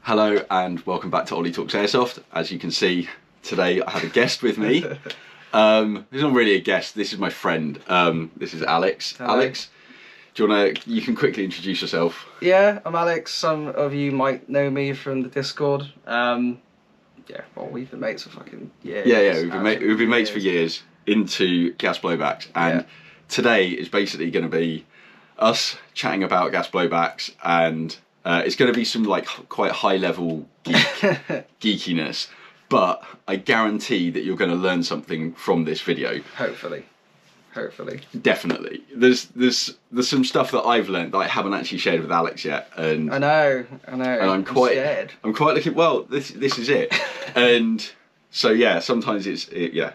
Hello and welcome back to Ollie Talks Airsoft. As you can see, today I have a guest with me. He's not really a guest, this is my friend. This is Alex. Hello. Alex, you can quickly introduce yourself. Yeah, I'm Alex. Some of you might know me from the Discord. Yeah, well, we've been mates for fucking years. Yeah, we've been mates for years into gas blowbacks, and today is basically going to be us chatting about gas blowbacks, and it's going to be some like quite high level geekiness, but I guarantee that you're going to learn something from this video. Hopefully. Definitely. There's some stuff that I've learned that I haven't actually shared with Alex yet, and I know. And I'm quite scared. I'm quite looking. Well, this is it, and so yeah, sometimes yeah.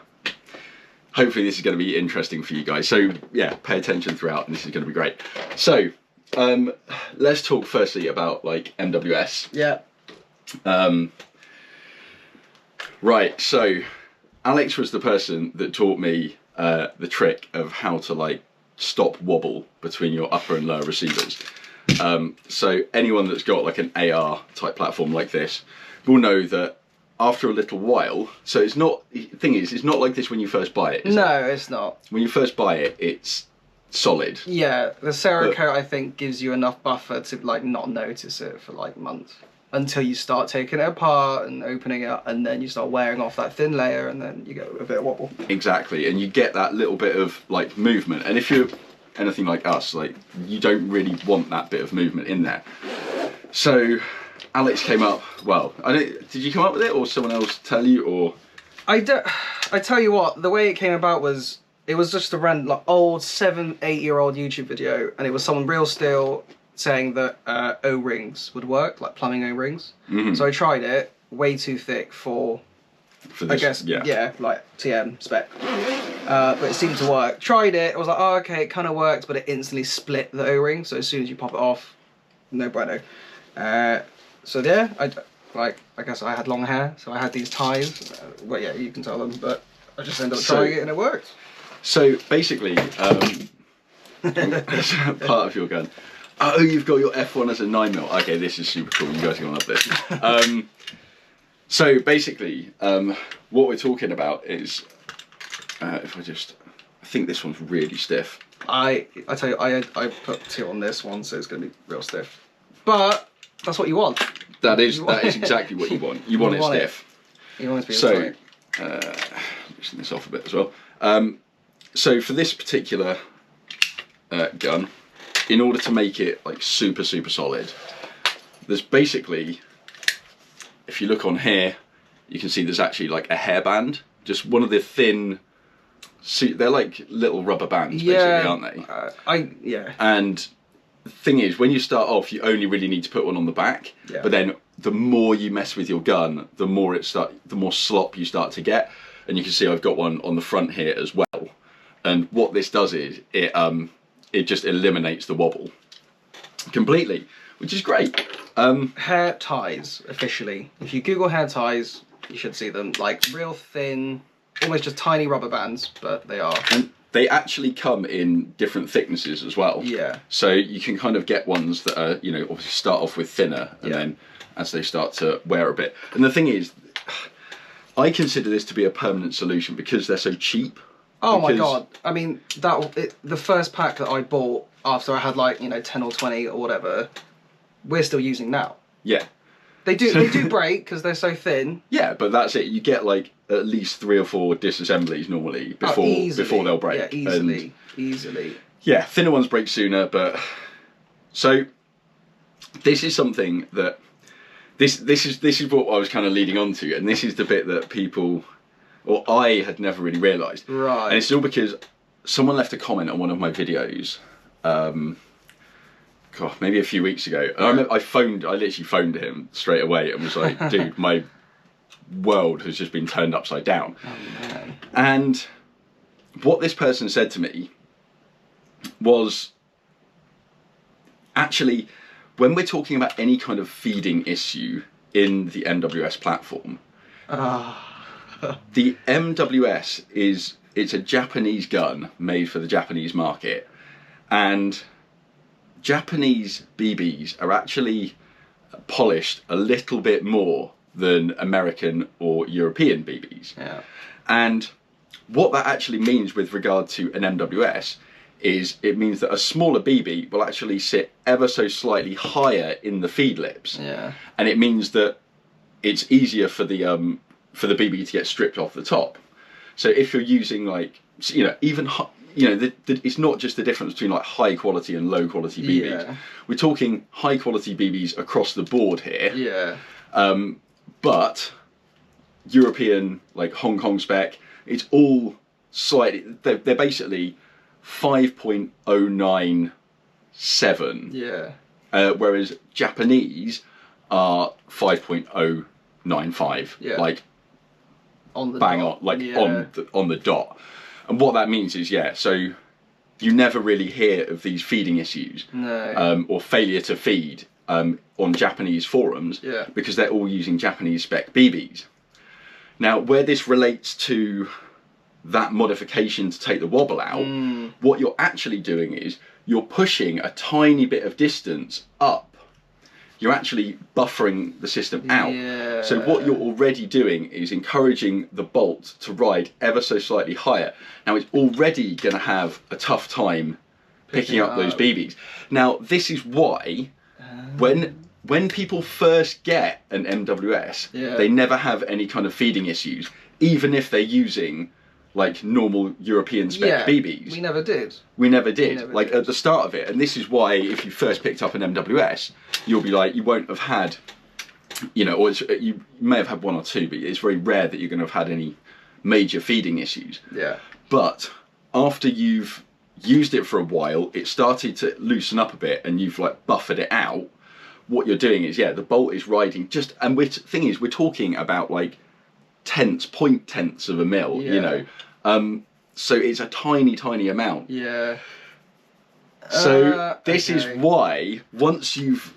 Hopefully this is going to be interesting for you guys. So yeah, pay attention throughout, and this is going to be great. So let's talk firstly about like MWS. Yeah. Right. So Alex was the person that taught me the trick of how to like stop wobble between your upper and lower receivers. So anyone that's got like an AR type platform like this will know that after a little while, so it's not, the thing is, it's not like this when you first buy it. No, it's not. When you first buy it, it's solid. Yeah, the Cerakote I think gives you enough buffer to like not notice it for like months. Until you start taking it apart and opening it up, and then you start wearing off that thin layer, and then you get a bit of wobble. Exactly, and you get that little bit of like movement. And if you're anything like us, like you don't really want that bit of movement in there. So Alex came up. Well, did you come up with it, or someone else tell you, or? I tell you what, the way it came about was it was just a random like old 7-8-year-old YouTube video, and it was someone real still saying that O-rings would work, like plumbing O-rings. Mm-hmm. So I tried it, way too thick for this, I guess, yeah, like TM spec. But it seemed to work. Tried it, I was like, oh, okay, it kind of works, but it instantly split the O-ring, so as soon as you pop it off, no bueno. So yeah, I guess I had long hair, so I had these ties. Well, yeah, you can tell them, but I just ended up trying it and it worked. So basically, part of your gun. Oh, you've got your F1 as a 9mm. Okay, this is super cool. You guys are going to love this. So basically, what we're talking about is, if I think this one's really stiff. I tell you, I put 2 on this one, so it's going to be real stiff. But that's what you want. That is exactly what you want. You want it stiff. You want it to be so, mixing this off a bit as well. So for this particular gun, in order to make it like super solid, there's basically, if you look on here, you can see there's actually like a hairband, just one of the thin, they're like little rubber bands basically, aren't they? And the thing is, when you start off, you only really need to put one on the back, but then the more you mess with your gun, the more slop you start to get. And you can see I've got one on the front here as well. And what this does is it just eliminates the wobble completely, which is great. Hair ties, officially. If you Google hair ties, you should see them. Like real thin, almost just tiny rubber bands, but they are. And they actually come in different thicknesses as well. Yeah. So you can kind of get ones that are, obviously start off with thinner, and then as they start to wear a bit. And the thing is, I consider this to be a permanent solution because they're so cheap. Oh my god! I mean, the first pack that I bought after I had like 10 or 20 or whatever, we're still using now. Yeah. They do break because they're so thin. Yeah, but that's it. You get like at least 3 or 4 disassemblies normally before they'll break. Yeah, easily. Yeah, thinner ones break sooner, but so this is something that this is what I was kind of leading on to, and this is the bit that people. Or I had never really realised. Right. And it's all because someone left a comment on one of my videos, maybe a few weeks ago. And I literally phoned him straight away and was like, dude, my world has just been turned upside down. Oh, man. And what this person said to me was, actually, when we're talking about any kind of feeding issue in the MWS platform, the MWS it's a Japanese gun made for the Japanese market, and Japanese BBs are actually polished a little bit more than American or European BBs. Yeah. And what that actually means with regard to an MWS is it means that a smaller BB will actually sit ever so slightly higher in the feed lips. Yeah. And it means that it's easier for the BB to get stripped off the top. So if you're using like, you know, even, you know, it's not just the difference between like high quality and low quality BBs. Yeah. We're talking high quality BBs across the board here. Yeah. But European, like Hong Kong spec, it's all slightly, they're basically 5.097. Yeah. Whereas Japanese are 5.095. Yeah. Like On the bang dot. on, like Yeah. on the dot. And what that means is, yeah, so you never really hear of these feeding issues. No. Or failure to feed on Japanese forums. Yeah. Because they're all using Japanese spec BBs. Now, where this relates to that modification to take the wobble out, what you're actually doing is you're pushing a tiny bit of distance up. You're actually buffering the system out. Yeah. So what you're already doing is encouraging the bolt to ride ever so slightly higher. Now it's already going to have a tough time picking up those BBs. Now this is why when people first get an MWS, they never have any kind of feeding issues, even if they're using like normal European spec BBs. We never did. We never did. At the start of it. And this is why if you first picked up an MWS, you'll be like, you won't have had, you know, or you may have had one or two, but it's very rare that you're going to have had any major feeding issues. Yeah. But after you've used it for a while, it started to loosen up a bit and you've like buffered it out. What you're doing is, the bolt is riding just, and thing is, we're talking about like point tenths of a mil, you know. So it's a tiny amount. Yeah. So this is why once you've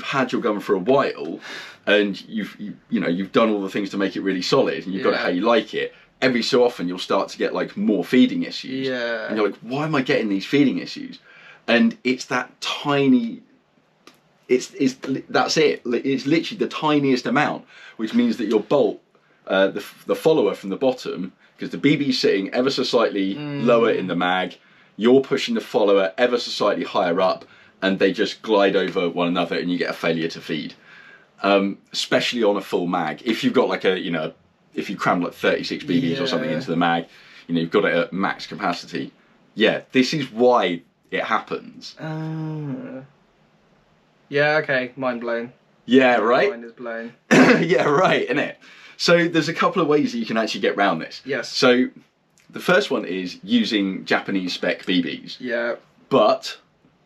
had your gun for a while and you've done all the things to make it really solid and you've got it how you like it, every so often you'll start to get like more feeding issues. Yeah. And you're like, why am I getting these feeding issues? And it's that tiny, that's it. It's literally the tiniest amount, which means that your bolt, the follower from the bottom, because the BB's sitting ever so slightly lower in the mag, you're pushing the follower ever so slightly higher up, and they just glide over one another and you get a failure to feed. Especially on a full mag. If you've got like if you cram like 36 BBs or something into the mag, you've got it at max capacity. Yeah, this is why it happens. Yeah, okay, mind blown. Yeah, right? Mind is blown. Yeah, right, innit? So there's a couple of ways that you can actually get around this. Yes. So the first one is using Japanese spec BBs. Yeah. But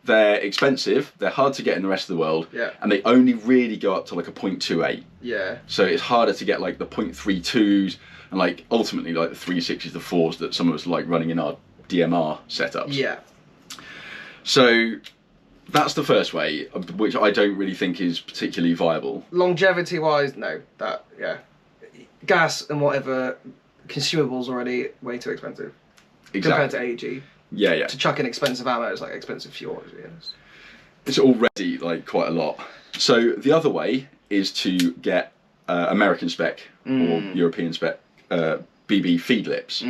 they're expensive, they're hard to get in the rest of the world, and they only really go up to like a 0.28. Yeah. So it's harder to get like the 0.32s and like ultimately like the 3.6s, the 4s that some of us like running in our DMR setups. Yeah. So that's the first way, which I don't really think is particularly viable. Longevity wise, no. Gas and whatever consumables already way too expensive. Exactly. Compared to AG. Yeah. To chuck in expensive ammo is like expensive fuel, to be honest. It's already like quite a lot. So the other way is to get American spec or European spec BB feed lips,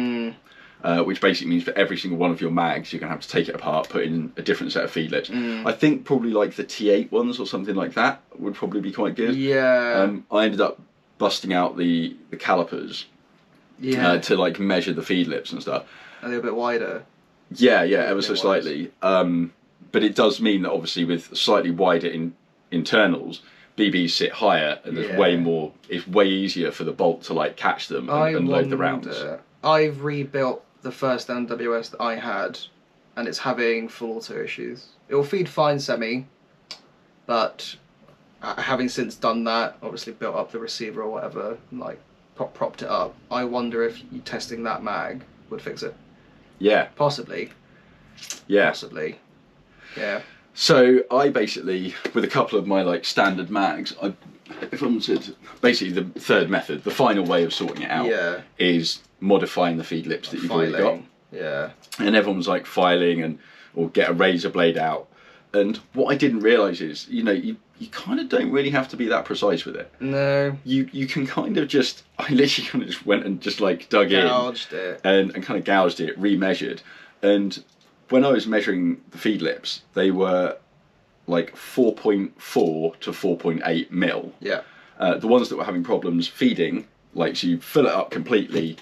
which basically means for every single one of your mags you're going to have to take it apart, put in a different set of feed lips. I think probably like the T8 ones or something like that would probably be quite good. Yeah. I ended up busting out the calipers to like measure the feed lips and stuff. Are they a bit wider? Yeah, ever so slightly. But it does mean that obviously with slightly wider internals, BBs sit higher and there's way more. It's way easier for the bolt to like catch them and load the rounds. I've rebuilt the first MWS that I had, and it's having full auto issues. It will feed fine semi, but having since done that, obviously built up the receiver or whatever, and like propped it up. I wonder if testing that mag would fix it. Yeah. Possibly. Yeah. Possibly. Yeah. So I basically, with a couple of my like standard mags, if I wanted, basically the third method, the final way of sorting it out is modifying the feed lips that you've already got. Yeah. And everyone's like filing or get a razor blade out And what I didn't realise is, you know, you kind of don't really have to be that precise with it. No. You can kind of just, I literally kind of just went and just like dug Gouged it. and kind of gouged it, remeasured. And when I was measuring the feed lips, they were like 4.4 to 4.8 mil. Yeah. The ones that were having problems feeding, like, so you fill it up completely,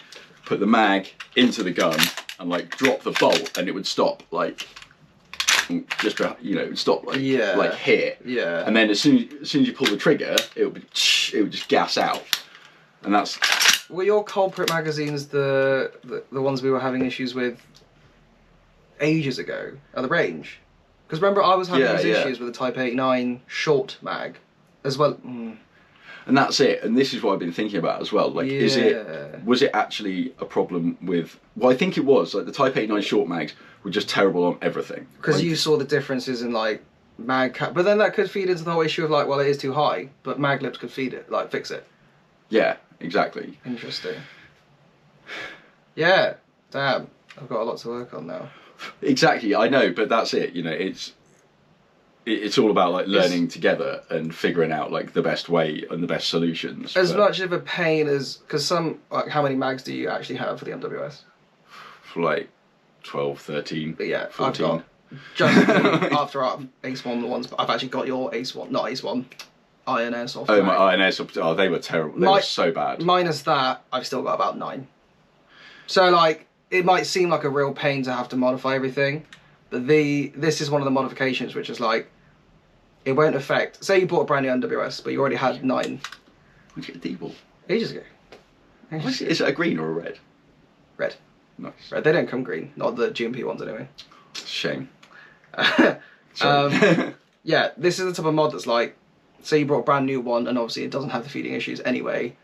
put the mag into the gun and like drop the bolt and it would stop like just, you know, stop like like here. Yeah. And then as soon as you pull the trigger, it would just gas out. And that's... Were your culprit magazines the ones we were having issues with ages ago at the range? Because remember, I was having these issues with the Type 89 short mag as well. And that's it. And this is what I've been thinking about as well. Like, was it actually a problem with... Well, I think it was. Like, the Type 89 short mags were just terrible on everything. Because like, you saw the differences in, like, mag cap. But then that could feed into the whole issue of, like, well, it is too high, but mag lips could feed it, like, fix it. Yeah, exactly. Interesting. Yeah, damn. I've got a lot to work on now. Exactly, I know, but that's it. You know, it's all about like learning together and figuring out like the best way and the best solutions. As much of a pain as, because some, like, how many mags do you actually have for the MWS? For like 12, 13, but yeah, 14. I've got just after I've Ace One the ones, but I've actually got your Ace One, not Ace One, Iron Airsoft. Oh, my Iron Airsoft. Oh, they were terrible. They were so bad. Minus that, I've still got about 9. So like, it might seem like a real pain to have to modify everything, but this is one of the modifications which is like, it won't affect. Say you bought a brand new MWS, but you already had 9. Where'd you get a D-ball? Ages ago. Is it a green or a red? Red. Nice. Red. They don't come green. Not the GMP ones anyway. Shame. Yeah, this is the type of mod that's like, say you brought a brand new one and obviously it doesn't have the feeding issues anyway,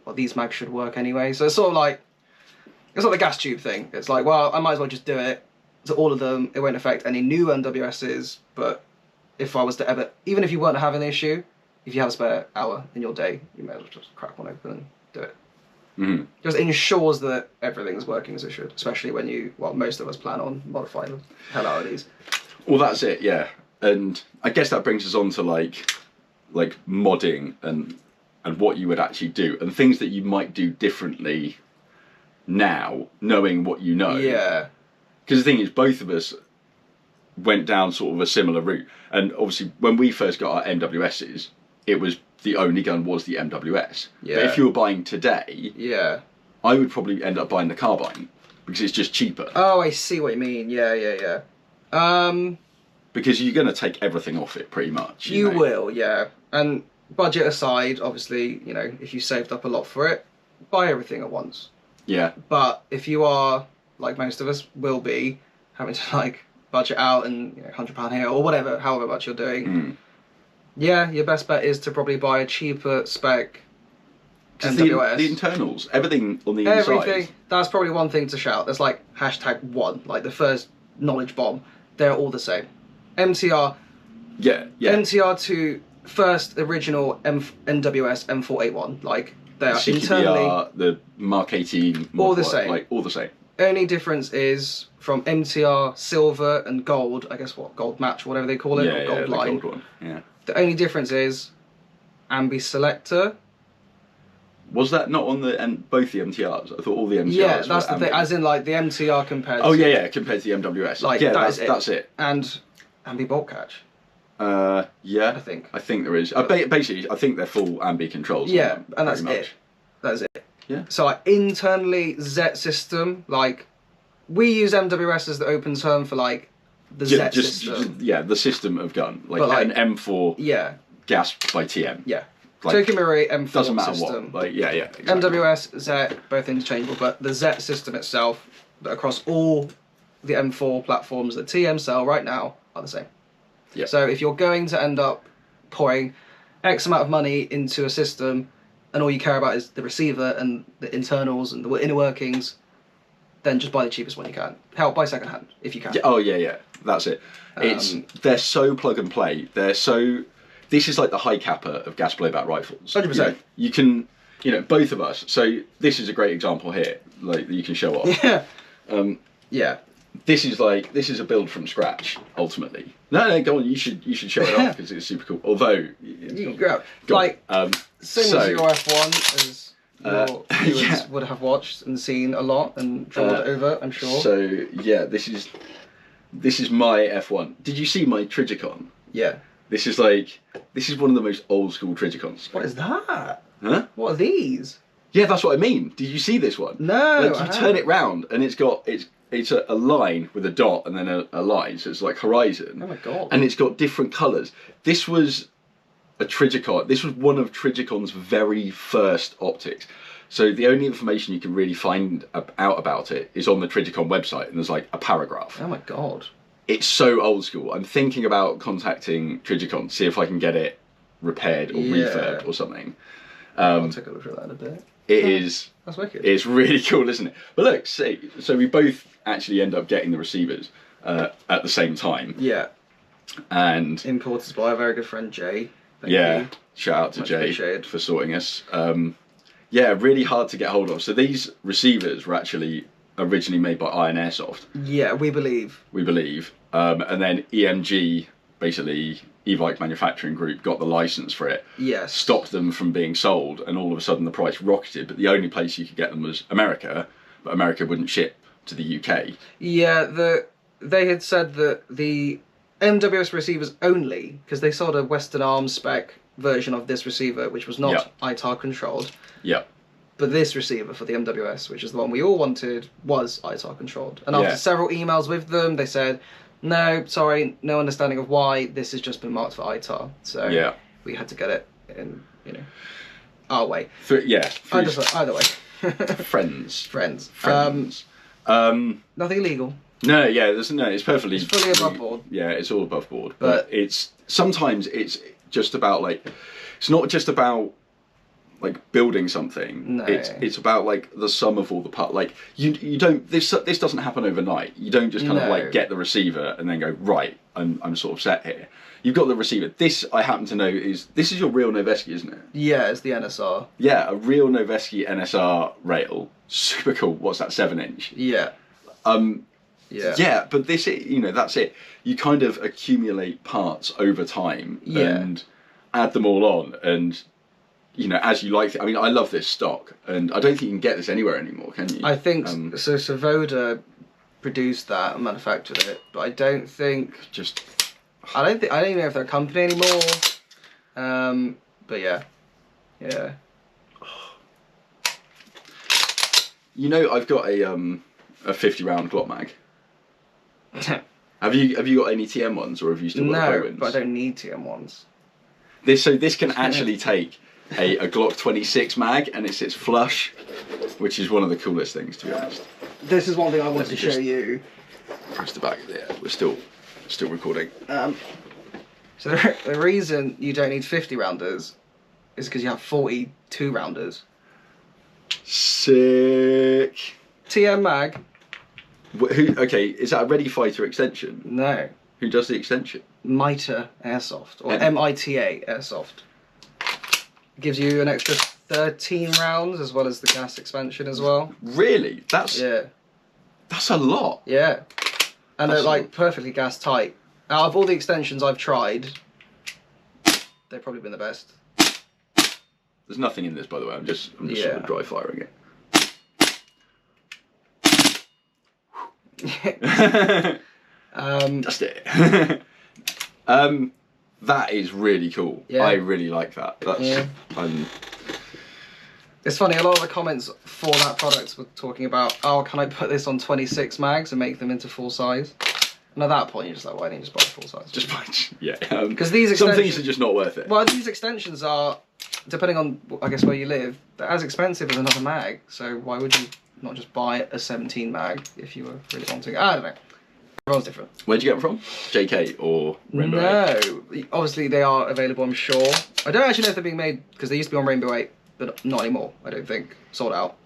well, these mags should work anyway. So it's sort of like, it's like the gas tube thing. It's like, well, I might as well just do it to all of them. It won't affect any new MWSs, but if I was to ever, even if you weren't having the issue, if you have a spare hour in your day, you may as well just crack one open and do it. Mm-hmm. Just ensures that everything's working as it should, especially when you, well, most of us plan on modifying the hell out of these. Well, that's it, yeah. And I guess that brings us on to like modding and what you would actually do and things that you might do differently now, knowing what you know. Yeah. Because the thing is, both of us went down sort of a similar route. And obviously, when we first got our MWSs, it was the only gun was the MWS. Yeah. But if you were buying today, Yeah. I would probably end up buying the carbine because it's just cheaper. Oh, I see what you mean. Yeah. Because you're going to take everything off it pretty much. You know? will, yeah. And budget aside, obviously, you know, if you saved up a lot for it, buy everything at once. Yeah. But if you are, like most of us will be, having to like budget out and, you know, £100 here or whatever, however much you're doing, yeah, your best bet is to probably buy a cheaper spec MWS. The internals, everything on the inside. Everything. That's probably one thing to shout. There's like #1, like the first knowledge bomb. They're all the same. MTR. Yeah. MTR to first original MWS M481. Like they are CQBR, internally the Mark 18. all the same. Like all the same. Only difference is from MTR silver and gold. I guess what gold match, whatever they call it, or gold line. The gold one. Yeah. The only difference is ambi selector. Was that not on both the MTRs? I thought all the MTRs. Yeah, that's were the thing. As in, like the MTR compared. Oh yeah, compared to the MWS. Like yeah, that's it. And ambi bolt catch. Yeah. I think there is. Basically, I think they're full ambi controls. Yeah, and that's it. That's it. Yeah. So like internally Z system, like we use MWS as the open term for like the Z system. The system of gun, like, like an M4. Yeah. Gas by TM. Yeah. Like, tokyomarui M4 doesn't matter system. what. Like exactly. MWS, Z, both interchangeable, but the Z system itself, across all the M4 platforms that TM sell right now, are the same. Yeah. So if you're going to end up pouring X amount of money into a system, and all you care about is the receiver and the internals and the inner workings, then just buy the cheapest one you can. Hell, buy second hand if you can. Yeah, oh yeah, that's it. They're so plug and play. This is like the high capper of gas blowback rifles. 100%. You can, both of us. So this is a great example here, like that you can show off. Yeah. Yeah. this is a build from scratch ultimately. No, go on. You should show it off because it's super cool. Although you can grab like same as your F1 as your viewers would have watched and seen a lot and drawn over, I'm sure. So yeah, this is my F1. Did you see my Trigicon? Yeah. This is one of the most old school Trigicons. What is that? Huh? What are these? Yeah, that's what I mean. Did you see this one? No. Like you turn it round and it's a line with a dot and then a line, so it's like horizon. Oh my god. And it's got different colours. This was a Trigicon. This was one of Trigicon's very first optics. So the only information you can really find out about it is on the Trigicon website, and there's like a paragraph. Oh my god. It's so old school. I'm thinking about contacting Trigicon to see if I can get it repaired or refurbed or something. I'll take a look at that in a bit. It is. That's wicked. It's really cool, isn't it? But look, see, so we both actually end up getting the receivers at the same time. Yeah. And imported by a very good friend, Jay. Thank you. Shout out to Much Jay appreciated. for sorting us. Yeah, really hard to get hold of. So these receivers were actually originally made by Iron Airsoft. Yeah, we believe. We believe. And then EMG, basically e-bike manufacturing group, got the license for it. Yes. Stopped them from being sold, and all of a sudden the price rocketed. But the only place you could get them was America, but America wouldn't ship to the UK. Yeah, they had said that the MWS receivers only, because they sold a Western Arms spec version of this receiver, which was not ITAR controlled. Yeah. But this receiver for the MWS, which is the one we all wanted, was ITAR controlled. And after several emails with them, they said, no, sorry, no understanding of why, this has just been marked for ITAR. So we had to get it in, our way. Either way. Friends. Nothing illegal. No, it's perfectly... It's fully above board. Yeah, it's all above board. But sometimes it's just about, it's not just about, building something. No. It's about, the sum of all the parts. You don't... This doesn't happen overnight. You don't just kind of, get the receiver and then go, right, I'm sort of set here. You've got the receiver. This, I happen to know, this is your real Noveski, isn't it? Yeah, it's the NSR. Yeah, a real Noveski NSR rail. Super cool. What's that, 7-inch? Yeah. Yeah, but this, that's it. You kind of accumulate parts over time and add them all on, and as you like. I mean, I love this stock, and I don't think you can get this anywhere anymore, can you? I think so. Savoda produced that and manufactured it, but I don't think. I don't even know if they're a company anymore. But yeah. I've got a 50 round Glock mag. Have you got any TM ones, or have you still got the Pro-Wins? But I don't need TM ones. This can actually take a Glock 26 mag, and it sits flush, which is one of the coolest things, to be honest. This is one thing I wanted to show you. Press the back there. We're still recording. So the reason you don't need 50 rounders is because you have 42 rounders. Sick. TM mag. Okay, is that a Ready Fighter extension? No. Who does the extension? MITA Airsoft, or MITA Airsoft. Gives you an extra 13 rounds, as well as the gas expansion as well. Really? That's a lot. Yeah. And they're perfectly gas tight. Out of all the extensions I've tried, they've probably been the best. There's nothing in this, by the way. I'm just sort of dry firing it. Just it. That is really cool. Yeah. I really like that. That's It's funny, a lot of the comments for that product were talking about, oh, can I put this on 26 mags and make them into full size? And at that point, you're just like, why don't you just buy full size? Just buy, because these some things are just not worth it. Well, these extensions are, depending on, I guess, where you live, they're as expensive as another mag. So why would you not just buy a 17 mag if you were really wanting? I don't know. Everyone's different. Where'd you get them from? JK or Rainbow 8? No, obviously they are available, I'm sure. I don't actually know if they're being made, because they used to be on Rainbow 8, but not anymore, I don't think. Sold out.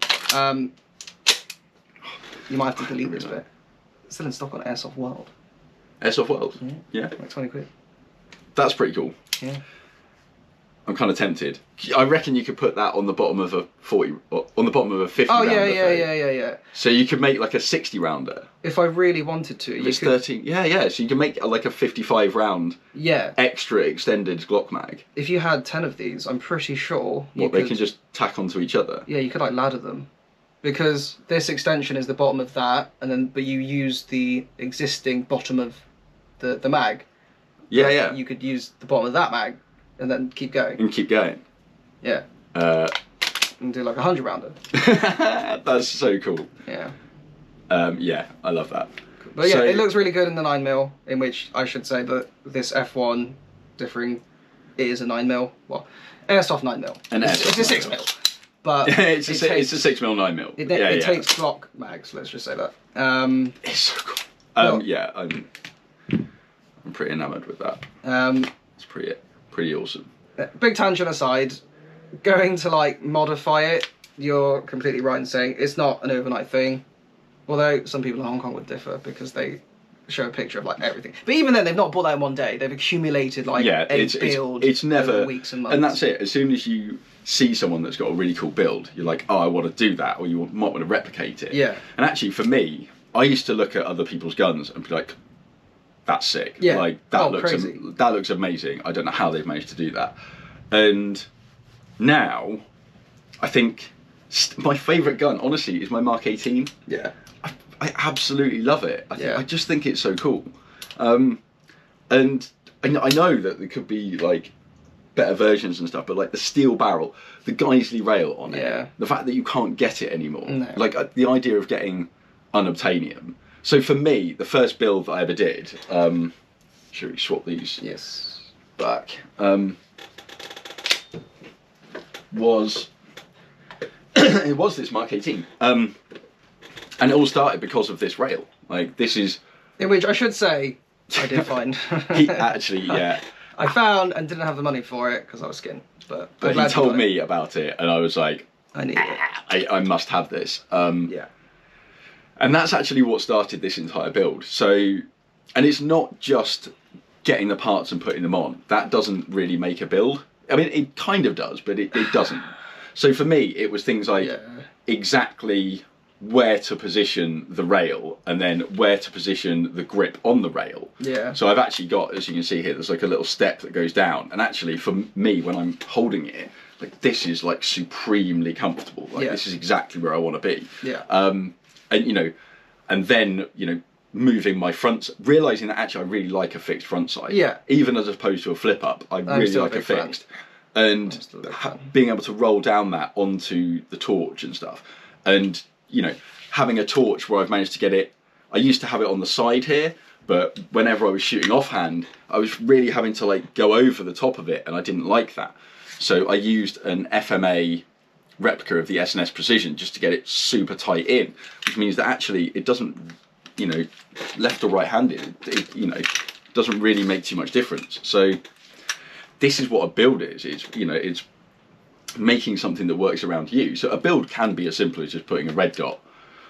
You might have to delete this bit. It's still in stock on Airsoft World. Airsoft World? Yeah. Like 20 quid. That's pretty cool. Yeah. I'm kind of tempted. I reckon you could put that on the bottom of a 40, or on the bottom of a 50 Oh rounder. yeah. So you could make like a 60 rounder. If I really wanted to, It's 13. Yeah. So you can make like a 55 round. Yeah. Extra extended Glock mag. If you had 10 of these, I'm pretty sure they can just tack onto each other. Yeah, you could like ladder them, because this extension is the bottom of that, but you use the existing bottom of the mag. Yeah. You could use the bottom of that mag, and then keep going. And keep going. Yeah. And do like a 100 rounder. That's so cool. Yeah. Yeah, I love that. But yeah, it looks really good in the 9mm, in which I should say that this F1 differing, it is a 9mm. Well, Airsoft 9mm. It's a 6mm. But it's a 6mm 9mm. It takes Glock mags, let's just say that. It's so cool. Yeah, I'm pretty enamoured with that. It's pretty awesome. Big tangent aside, going to like modify it, you're completely right in saying it's not an overnight thing. Although some people in Hong Kong would differ because they show a picture of like everything. But even then, they've not bought that in one day. They've accumulated like a build it's never over weeks and months. And that's it. As soon as you see someone that's got a really cool build, you're like, oh, I want to do that, or you might want to replicate it. Yeah. And actually, for me, I used to look at other people's guns and be like, that's sick. Yeah. Like that looks amazing. I don't know how they've managed to do that. And now, I think my favourite gun, honestly, is my Mark 18. Yeah. I absolutely love it. I just think it's so cool. And I know that there could be like better versions and stuff, but like the steel barrel, the Geisley rail on it, the fact that you can't get it anymore, like the idea of getting unobtainium. So for me, the first build that I ever did, should we swap these back, was it was this Mark 18. And it all started because of this rail. Like, this is... In which I should say, I did find. I found and didn't have the money for it because I was skinned. But he told me about it, and I was like, I need it. I must have this. And that's actually what started this entire build. So, and it's not just getting the parts and putting them on. That doesn't really make a build. I mean, it kind of does, but it doesn't. So for me, it was things like exactly where to position the rail and then where to position the grip on the rail. Yeah. So I've actually got, as you can see here, there's like a little step that goes down. And actually for me, when I'm holding it, like this is like supremely comfortable. Like this is exactly where I want to be. Yeah. And you know, and then, you know, moving my front, realizing that actually I really like a fixed front sight. Yeah. Even as opposed to a flip up, I really like a fixed. And being able to roll down that onto the torch and stuff. And, you know, having a torch where I've managed to get it, I used to have it on the side here, but whenever I was shooting offhand, I was really having to like go over the top of it, and I didn't like that. So I used an FMA replica of the S&S Precision just to get it super tight in, which means that actually it doesn't, you know, left or right-handed, it, you know, doesn't really make too much difference. So this is what a build is. It's, you know, it's making something that works around you. So a build can be as simple as just putting a red dot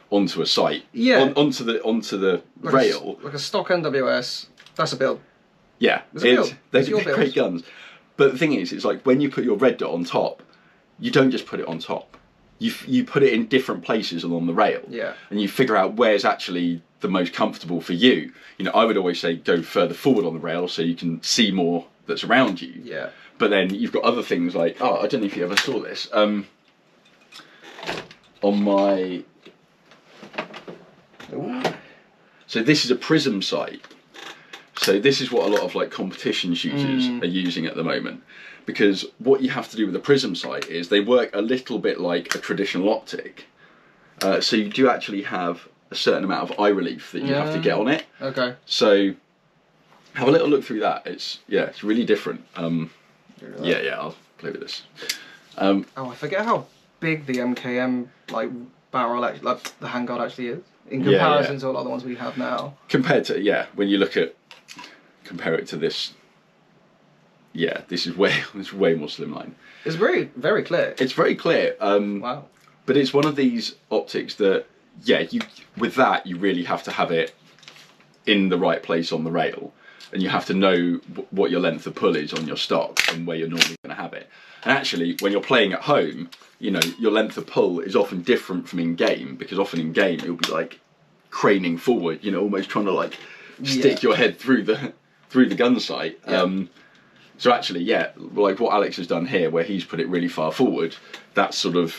onto a sight, onto the like rail, like a stock MWS. That's a build. Yeah, they're great guns. But the thing is, it's like when you put your red dot on top, you don't just put it on top. You put it in different places along the rail. Yeah. And you figure out where's actually the most comfortable for you. You know, I would always say go further forward on the rail so you can see more that's around you. Yeah. But then you've got other things like, I don't know if you ever saw this. On my... Ooh. So this is a prism sight. So this is what a lot of like competition shooters are using at the moment. Because what you have to do with a prism sight is they work a little bit like a traditional optic. So you do actually have a certain amount of eye relief that you have to get on it. Okay. So have a little look through that. It's really different. I'll play with this. I forget how big the MKM like barrel actually, like the handguard actually is in comparison to a lot of the ones we have now. Compared to when you look at compare it to this. Yeah, this is way more slimline. It's very clear. It's very clear. Wow. But it's one of these optics that with that you really have to have it in the right place on the rail. and you have to know what your length of pull is on your stock and where you're normally going to have it. And actually, when you're playing at home, you know, your length of pull is often different from in game, because often in game you'll be like craning forward, you know, almost trying to like stick your head through the gun sight. So actually, yeah, like what Alex has done here, where he's put it really far forward, that's sort of,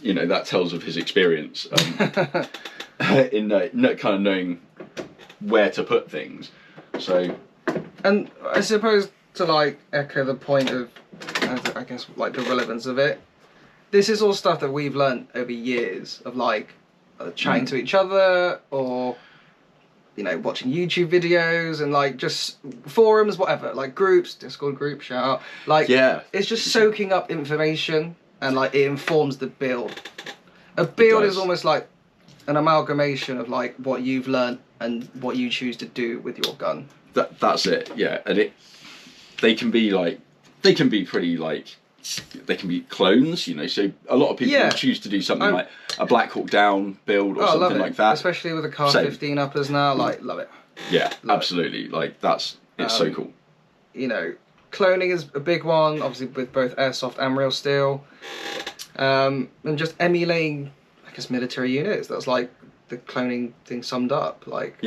you know, that tells of his experience in kind of knowing where to put things. So, and I suppose to like echo the point of, I guess, like the relevance of it, this is all stuff that we've learnt over years of like chatting to each other, or you know, watching YouTube videos and like just forums, whatever, like groups, Discord group, shout out. Like, it's just soaking up information, and like it informs the build. A build is almost like an amalgamation of like what you've learnt and what you choose to do with your gun. That's it, yeah. And they can be pretty like, they can be clones, you know, so a lot of people choose to do something like a Black Hawk Down build or something like that. Especially with the Car 15 uppers now, like, love it. Yeah, absolutely. Like, it's so cool. You know, cloning is a big one, obviously with both Airsoft and real steel. And just emulating, I guess, military units. That's like the cloning thing summed up. Like,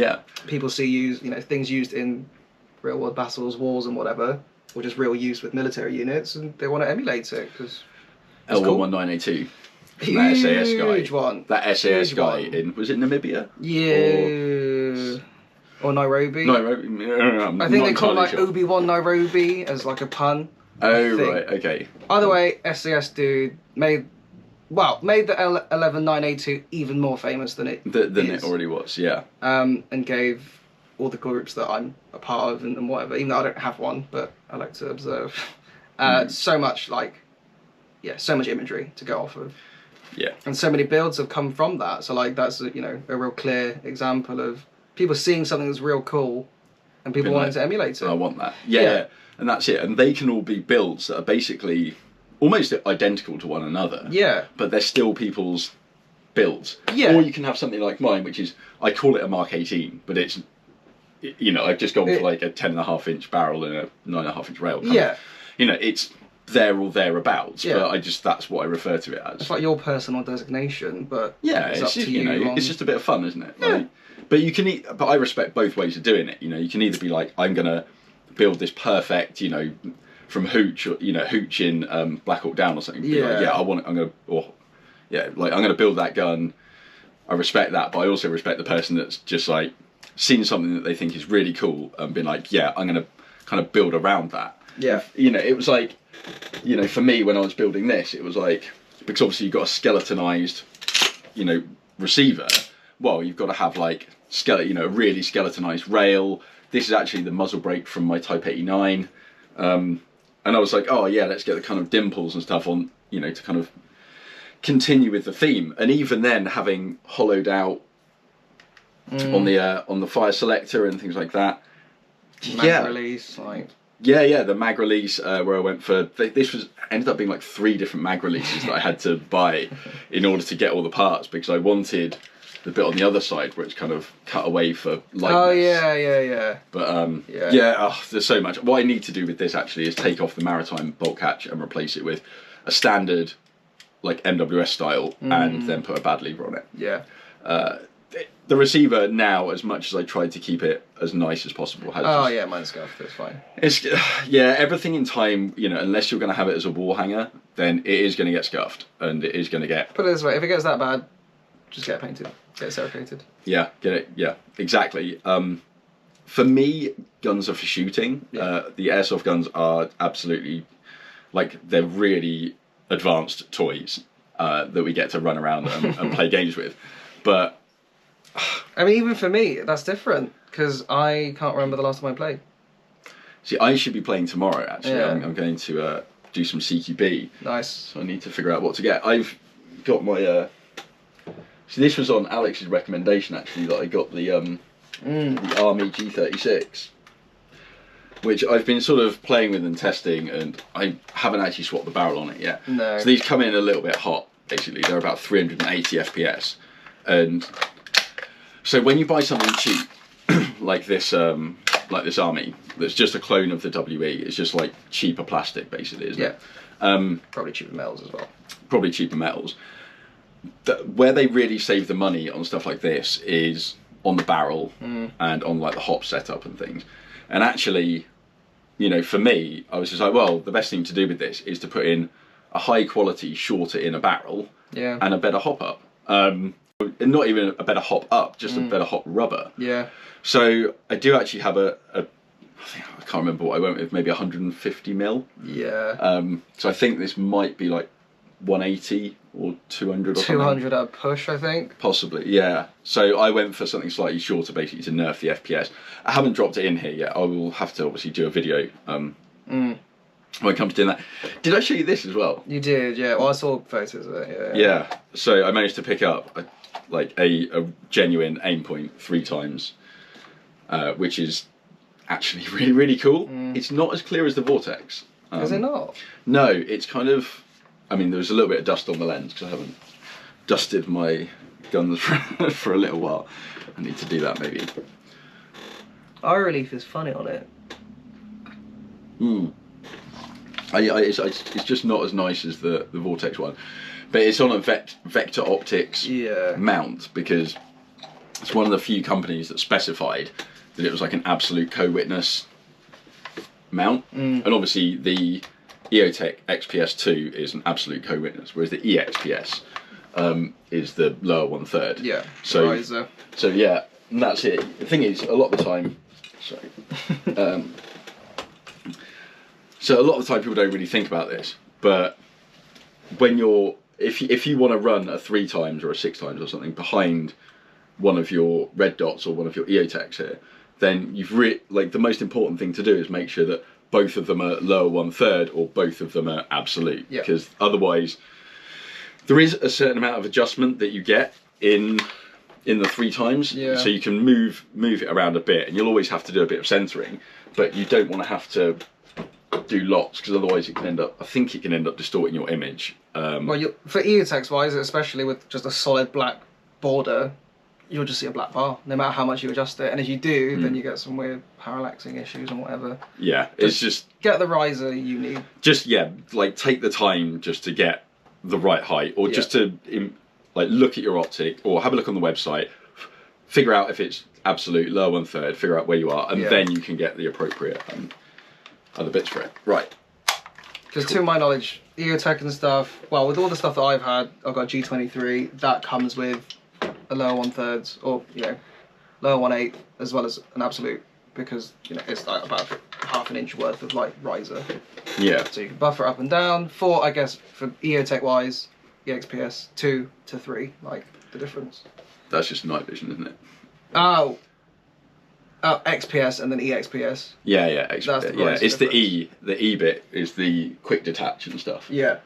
people see things used in real world battles, wars and whatever, or just real use with military units, and they want to emulate it because L11982, that SAS guy, huge one. That SAS guy in, was it Namibia? Yeah, or Nairobi. I think they call it like Obi-Wan Nairobi as like a pun. Oh right, okay. Either way, SAS dude made the L11982 even more famous than it it already was. Yeah. And gave all the groups that I'm a part of and whatever, even though I don't have one, but I like to observe. So much so much imagery to go off of. Yeah. And so many builds have come from that. So like that's a real clear example of people seeing something that's real cool and people wanting to emulate it. I want that. Yeah. And that's it. And they can all be builds that are basically almost identical to one another. Yeah. But they're still people's builds. Yeah. Or you can have something like mine, which is, I call it a Mark 18, but it's, you know, I've just gone for like a 10.5-inch barrel and a 9.5-inch rail. You know, it's there or thereabouts, but that's what I refer to it as. It's like your personal designation, but it's up just, to you. it's just a bit of fun, isn't it? Like, but I respect both ways of doing it. You know, you can either be like, I'm gonna build this perfect, you know, from Hooch, or, you know, Hooch in Black Hawk Down or something. I'm gonna build that gun. I respect that, but I also respect the person that's just like seen something that they think is really cool and been like, I'm gonna kind of build around that. Yeah. You know, it was like, you know, for me when I was building this, it was like, because obviously you've got a skeletonized, you know, receiver. Well, you've got to have like a really skeletonized rail. This is actually the muzzle brake from my Type 89. And I was like, let's get the kind of dimples and stuff on, you know, to kind of continue with the theme. And even then, having hollowed out on the fire selector and things like that. Mag release, like. The mag release where I went for ended up being like 3 different mag releases that I had to buy in order to get all the parts, because I wanted the bit on the other side where it's kind of cut away for lightness. Oh yeah. But there's so much. What I need to do with this actually is take off the maritime bolt catch and replace it with a standard like MWS style and then put a bad lever on it. Yeah. The receiver now, as much as I tried to keep it as nice as possible, has mine's scuffed, it's fine. It's everything in time, you know, unless you're going to have it as a wall hanger, then it is going to get scuffed and it is going to get. Put it this way, if it gets that bad, just get it painted, get it cerakoted. Yeah, get it. Yeah, exactly. For me, guns are for shooting. The airsoft guns are absolutely, like, they're really advanced toys that we get to run around and play games with, but. I mean, even for me, that's different, because I can't remember the last time I played. See, I should be playing tomorrow, actually. Yeah. I'm going to do some CQB. Nice. So I need to figure out what to get. I've got my... See, this was on Alex's recommendation, actually, that I got the Army G36, which I've been sort of playing with and testing, and I haven't actually swapped the barrel on it yet. No. So these come in a little bit hot, basically. They're about 380 FPS, and... So when you buy something cheap, like this like this Army that's just a clone of the WE. It's just like cheaper plastic, basically, isn't it? Probably cheaper metals as well. Probably cheaper metals. Where they really save the money on stuff like this is on the barrel and on like the hop setup and things. And actually, you know, for me, I was just like, well, the best thing to do with this is to put in a high quality shorter inner barrel and a better hop up. And not even a better hop up, just a better hop rubber. Yeah. So I do actually have I can't remember what I went with, maybe 150 mil. Yeah. So I think this might be like 180 or 200 or 200 at a push, I think. Possibly, yeah. So I went for something slightly shorter, basically, to nerf the FPS. I haven't dropped it in here yet. I will have to obviously do a video when it comes to doing that. Did I show you this as well? You did, yeah. Well, I saw photos of it, Yeah. So I managed to pick up a genuine aim point 3 times, which is actually really, really cool. It's not as clear as the Vortex. Is it not? No, it's kind of... I mean, there was a little bit of dust on the lens because I haven't dusted my guns for a little while. I need to do that maybe. Eye relief is funny on it. It's just not as nice as the Vortex one, but it's on a Vector Optics mount because it's one of the few companies that specified that it was like an absolute co-witness mount, and obviously the EOTech XPS2 is an absolute co-witness, whereas the EXPS is the lower 1/3. Yeah. So riser. So yeah, and that's it. The thing is, a lot of the time, so a lot of the time people don't really think about this, but when if you want to run a 3 times or a 6 times or something behind one of your red dots or one of your EOTechs here, then you've the most important thing to do is make sure that both of them are lower 1/3 or both of them are absolute, because otherwise there is a certain amount of adjustment that you get in the 3 times, so you can move it around a bit, and you'll always have to do a bit of centering, but you don't want to have to do lots because otherwise it can end up, I think it can end up distorting your image. Well, for EOTechs wise, especially with just a solid black border, you'll just see a black bar no matter how much you adjust it, and if you do then you get some weird parallaxing issues and whatever. It's just get the riser you need. Just like take the time just to get the right height, or just to like look at your optic or have a look on the website, figure out if it's absolute lower 1/3, figure out where you are, and then you can get the appropriate other bits for it. Right. Because to my knowledge, EOTech and stuff, well, with all the stuff that I've had, I've got G23 that comes with a lower 1/3 or lower 1/8 as well as an absolute, because it's like about half an inch worth of like riser. Yeah. So you can buffer up and down. For I guess for EOTech wise, EXPS 2 to 3, like the difference. That's just night vision, isn't it? Oh, XPS and then EXPS. Yeah, That's XPS. the It's the E bit is the quick detach and stuff. Yeah.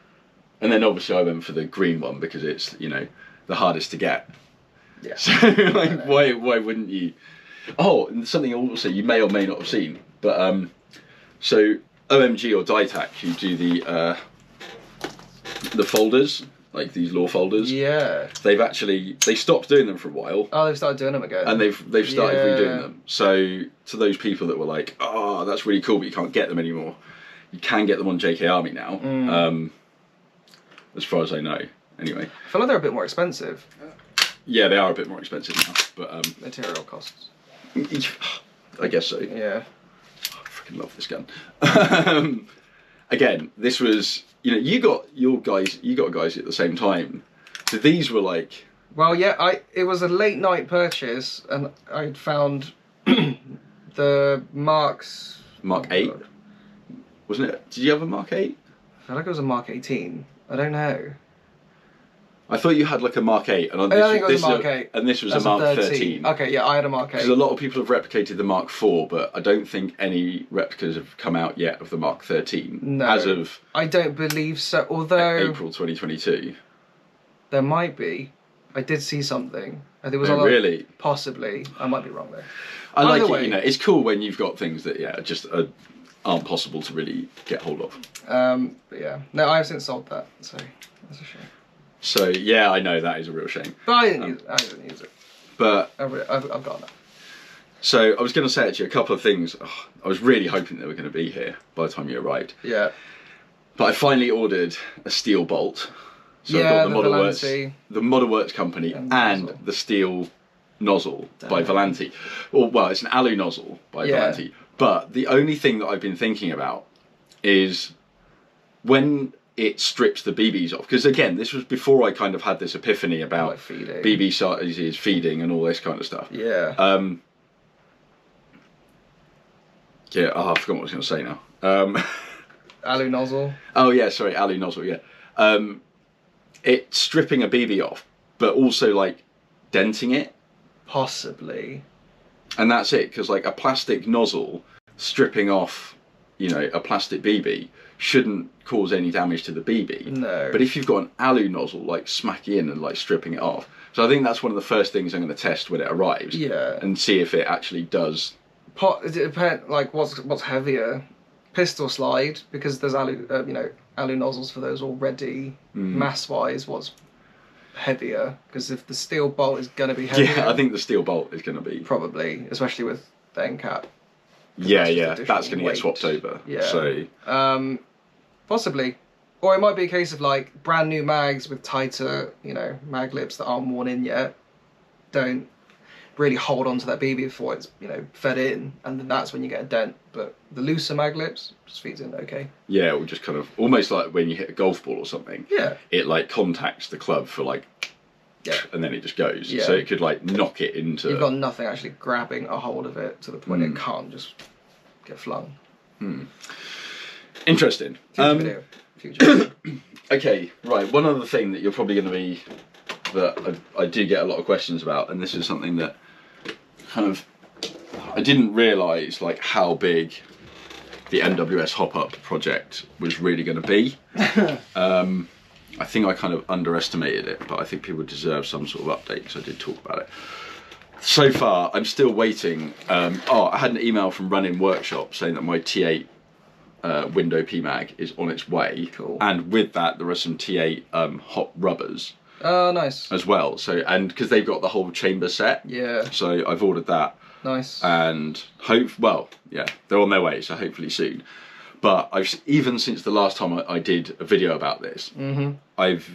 And then obviously I went for the green one because it's the hardest to get. Yeah. So like why wouldn't you? Oh, and something also you may or may not have seen, but so OMG or Dytac, who do the folders, like these law folders. Yeah. They stopped doing them for a while. Oh, they've started doing them again. And they've started redoing them. So to those people that were like, oh, that's really cool, but you can't get them anymore, you can get them on JK Army now. As far as I know, anyway. I feel like they're a bit more expensive. Yeah, they are a bit more expensive now, but material costs. I guess so. Yeah. Oh, I freaking love this gun. Again, this was you got guys at the same time, so these were like. Well, yeah, it was a late night purchase, and I'd found the Mark 8, wasn't it? Did you have a Mark 8? I feel like it was a Mark 18. I don't know. I thought you had like a Mark 8, and I think it was a Mark 8. And this was a Mark 13. Okay, yeah, I had a Mark 8. Because a lot of people have replicated the Mark 4, but I don't think any replicas have come out yet of the Mark 13. No, as of I don't believe so. Although April 2022, there might be. I did see something. I think it was really possibly. I might be wrong though. I like it. It's cool when you've got things that just aren't possible to really get hold of. But yeah, no, I have since sold that, so that's a shame. So yeah, I know that is a real shame. But I didn't use it. But I've got enough. So I was going to say actually a couple of things. Oh, I was really hoping they were going to be here by the time you arrived. Yeah. But I finally ordered a steel bolt. So Yeah, I've got the Model Works company and the steel nozzle by Volanti. Well, it's an alu nozzle by Volanti. But the only thing that I've been thinking about is when it strips the BBs off. Because again, this was before I kind of had this epiphany about like feeding. BB sizes, feeding and all this kind of stuff. Yeah. Yeah, I forgot what I was going to say now. Alu nozzle. Oh yeah, sorry, alu nozzle, yeah. It's stripping a BB off, but also like denting it. Possibly. And that's it, because like a plastic nozzle stripping off, you know, a plastic BB shouldn't cause any damage to the BB. No. But if you've got an alu nozzle, like smacking in and like stripping it off. So I think that's one of the first things I'm going to test when it arrives. Yeah. And see if it actually does. It depends, like what's heavier, pistol slide, because there's alu nozzles for those already. Mass wise, what's heavier? Because if the steel bolt is going to be heavier. Yeah, I think the steel bolt is going to be probably, especially with the end cap. Yeah, that's going to get swapped over. Yeah. So possibly, or it might be a case of like brand new mags with tighter, mag lips that aren't worn in yet, don't really hold on to that BB before it's fed in, and then that's when you get a dent. But the looser mag lips just feeds in okay. Yeah, it will just kind of almost like when you hit a golf ball or something. Yeah. It like contacts the club for like. Yeah. And then it just goes. Yeah. So it could like knock it into. You've got nothing actually grabbing a hold of it to the point it can't just get flung. Interesting. Future. Okay, right. One other thing that you're probably going to be that I do get a lot of questions about, and this is something that kind of I didn't realise like how big the MWS hop-up project was really going to be. I think I kind of underestimated it, but I think people deserve some sort of update because I did talk about it. So far, I'm still waiting. I had an email from Running Workshop saying that my T8 window PMag is on its way. Cool. And with that, there are some T8 hot rubbers. Oh, nice. As well. So, and because they've got the whole chamber set. Yeah. So I've ordered that. Nice. And they're on their way, so hopefully soon. But even since the last time I did a video about this, I've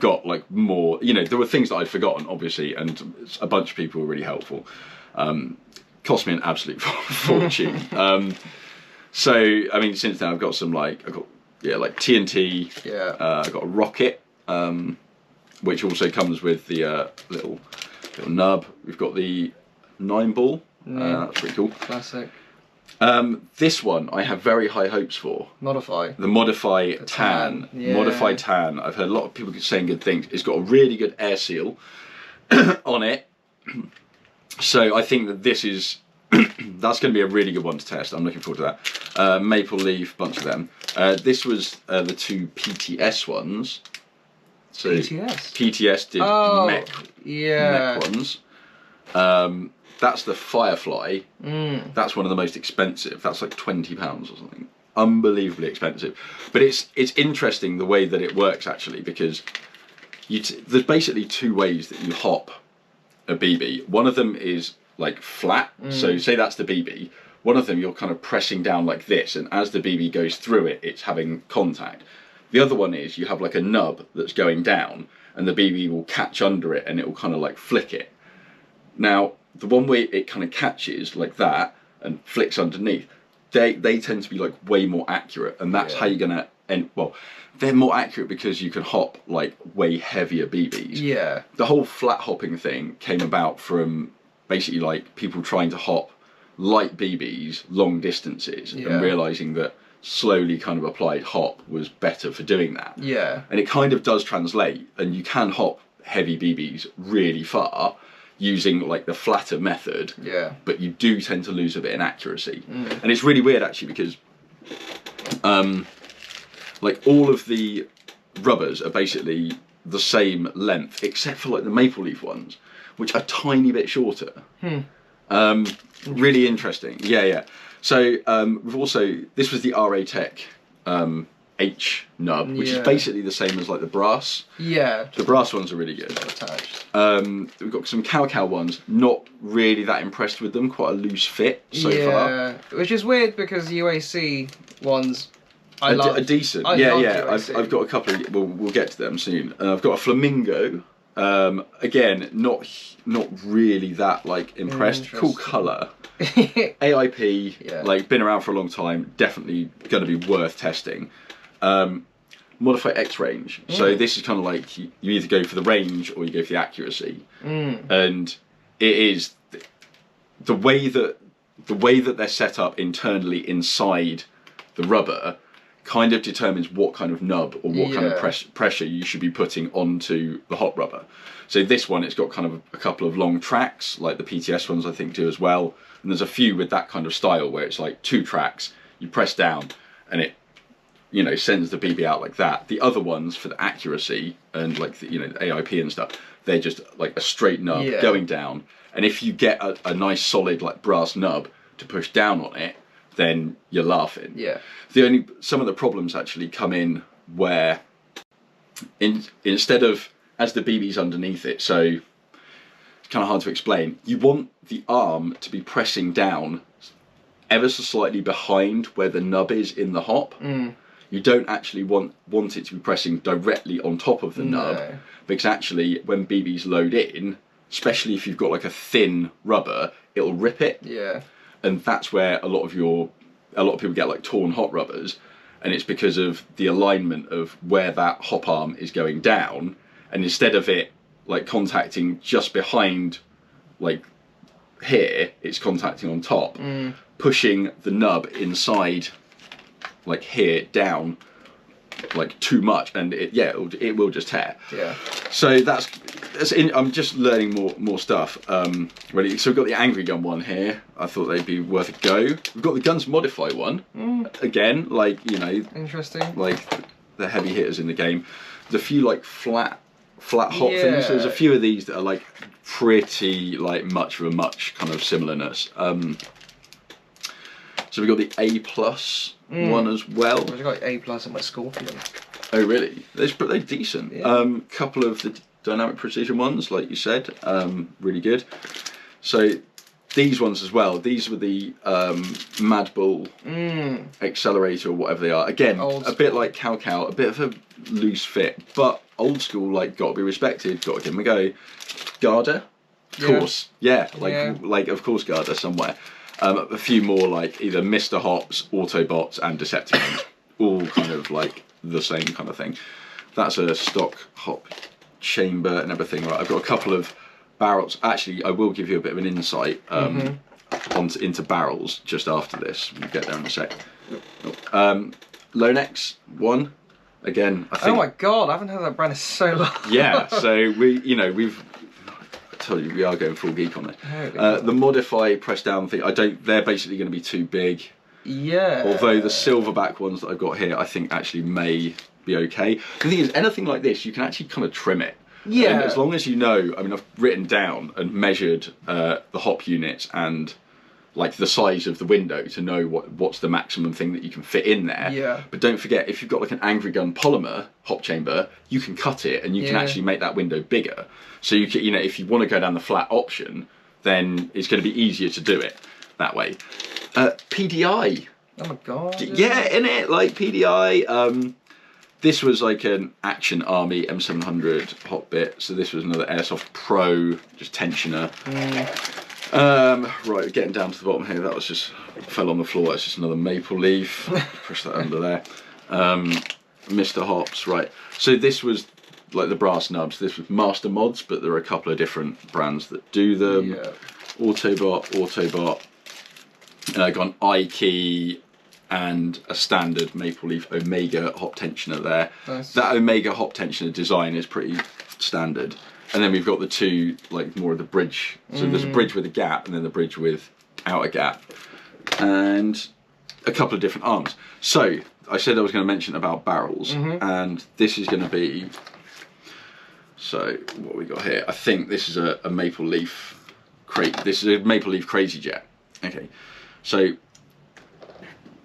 got like more. There were things that I'd forgotten, obviously, and a bunch of people were really helpful. Cost me an absolute fortune. So I mean, since then I've got some like TNT. Yeah. I've got a rocket, which also comes with the little nub. We've got the 9-ball. That's pretty cool. Classic. This one I have very high hopes for. Modify. The Modify Tan. Yeah. Modify Tan. I've heard a lot of people saying good things. It's got a really good air seal on it. So I think that this is that's going to be a really good one to test. I'm looking forward to that. Maple Leaf, bunch of them. This was the two PTS ones. So PTS did mech ones. That's the Firefly. That's one of the most expensive. That's like £20 or something. Unbelievably expensive. But it's interesting the way that it works actually, because there's basically two ways that you hop a BB. One of them is like flat. So say that's the BB. One of them you're kind of pressing down like this, and as the BB goes through it, it's having contact. The other one is you have like a nub that's going down, and the BB will catch under it, and it will kind of like flick it. Now, the one where it kind of catches like that and flicks underneath, they tend to be like way more accurate, and that's how you're gonna end. Well, they're more accurate because you can hop like way heavier BBs. Yeah. The whole flat hopping thing came about from basically like people trying to hop light BBs long distances and realizing that slowly kind of applied hop was better for doing that. Yeah. And it kind of does translate, and you can hop heavy BBs really far using like the flatter method, but you do tend to lose a bit in accuracy. And it's really weird actually, because like all of the rubbers are basically the same length except for like the Maple Leaf ones, which are a tiny bit shorter. Really interesting. So we've also, this was the RA Tech H nub, which is Yeah. basically the same as like the brass. Yeah. The brass ones are really good. Attached. We've got some cow ones. Not really that impressed with them. Quite a loose fit so far. Yeah, which is weird because UAC ones, I love. A decent. I Yeah, love yeah. UAC. I've got a couple. We'll get to them soon. I've got a flamingo. Again, not really that like impressed. Cool colour. AIP, Yeah. like been around for a long time. Definitely going to be worth testing. Modify X range. So this is kind of like you either go for the range or you go for the accuracy. And it is the way that they're set up internally inside the rubber kind of determines what kind of nub or what kind of pressure you should be putting onto the hot rubber. So this one, it's got kind of a couple of long tracks, like the PTS ones I think do as well. And there's a few with that kind of style where it's like 2 tracks, you press down and it, you know, sends the BB out like that. The other ones for the accuracy and like the, you know, the AIP and stuff, they're just like a straight nub going down. And if you get a nice solid like brass nub to push down on it, then you're laughing. Yeah. Some of the problems actually come in where instead of as the BB's underneath it, so it's kind of hard to explain. You want the arm to be pressing down ever so slightly behind where the nub is in the hop. You don't actually want it to be pressing directly on top of the nub, because actually when BBs load in, especially if you've got like a thin rubber, it'll rip it. Yeah. And that's where a lot of people get like torn hot rubbers, and it's because of the alignment of where that hop arm is going down, and instead of it like contacting just behind like here, it's contacting on top, pushing the nub inside like here down like too much, and it will just tear. Yeah. So that's I'm just learning more stuff. Ready? So we've got the Angry Gun one here. I thought they'd be worth a go. We've got the Guns Modify one. Again, like, you know, interesting. Like the heavy hitters in the game. There's a few like flat hop things. So there's a few of these that are like pretty like much of a much kind of similarness. So we've got the A+ one as well. I've got A+ at my Scorpion. Oh really? They're decent. Couple of the Dynamic Precision ones, like you said, really good. So these ones as well. These were the Mad Bull Accelerator or whatever they are. Again, a bit like Cow, a bit of a loose fit, but old school. Like, got to be respected. Got to give them a go. Garda, of course. Yeah, like of course Garda somewhere. A few more like either Mr. Hops, Autobots, and Decepticons, all kind of like the same kind of thing. That's a stock hop chamber and everything. Right, I've got a couple of barrels. Actually, I will give you a bit of an insight into barrels just after this. We'll get there in a sec. Lonex one. Again, I think. Oh my god, I haven't had that brand in so long. Yeah, so we've. I tell you, we are going full geek on it. The Modify press down thing. They're basically going to be too big. Yeah. Although the silverback ones that I've got here, I think actually may be okay. The thing is, anything like this, you can actually kind of trim it. Yeah. And as long as you know, I mean, I've written down and measured the hop units and like the size of the window to know what's the maximum thing that you can fit in there. Yeah. But don't forget, if you've got like an Angry Gun polymer hop chamber, you can cut it and you can actually make that window bigger. So you can, if you want to go down the flat option, then it's going to be easier to do it that way. PDI. Oh my god. Yeah, innit? Like PDI. This was like an Action Army M700 hot bit. So this was another Airsoft Pro, just tensioner. Right, we're getting down to the bottom here. That was just fell on the floor. That's just another maple leaf. Push that under there. Mr. Hops. Right. So this was like the brass nubs. This was Master Mods, but there are a couple of different brands that do them. Yeah. Autobot. Got an I-key and a standard Maple Leaf Omega hop tensioner there. Nice. That Omega hop tensioner design is pretty standard. And then we've got the two, like more of the bridge. So there's a bridge with a gap and then the bridge without a gap. And a couple of different arms. So I said I was going to mention about barrels, and this is going to be, so what we got here, I think this is a Maple Leaf this is a Maple Leaf Crazy Jet. Okay, so